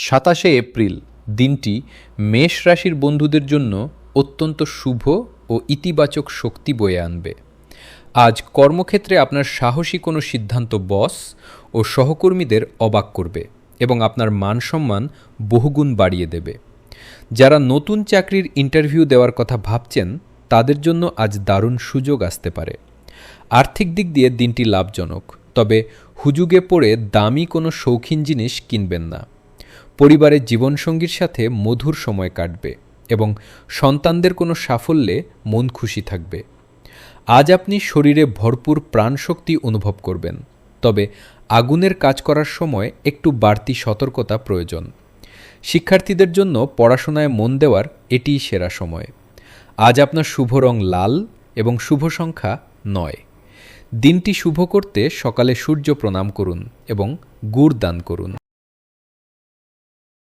27 April দিনটি মেষ রাশির বন্ধুদের জন্য অত্যন্ত শুভ ও ইতিবাচক শক্তি বয়ে আনবে। আজ কর্মক্ষেত্রে আপনার সাহসী কোনো সিদ্ধান্ত বস ও সহকর্মীদের অবাক করবে এবং আপনার মান সম্মান বহুগুণ বাড়িয়ে দেবে। যারা নতুন চাকরির ইন্টারভিউ দেওয়ার কথা ভাবছেন তাদের জন্য আজ দারুণ সুযোগ আসতে পারে। আর্থিক দিক দিয়ে দিনটি লাভজনক, তবে হুজুগে পড়ে দামি কোনো শৌখিন জিনিস কিনবেন না। পরিবারের জীবনসঙ্গীর সাথে মধুর সময় কাটবে এবং সন্তানদের কোনো সাফল্যে মন খুশি থাকবে। আজ আপনি শরীরে ভরপুর প্রাণশক্তি অনুভব করবেন, তবে আগুনের কাজ করার সময় একটু বাড়তি সতর্কতা প্রয়োজন। শিক্ষার্থীদের জন্য পড়াশোনায় মন দেওয়ার এটিই সেরা সময়। আজ আপনার শুভ রং লাল এবং শুভ সংখ্যা 9। দিনটি শুভ করতে সকালে সূর্য প্রণাম করুন এবং গুড় দান করুন।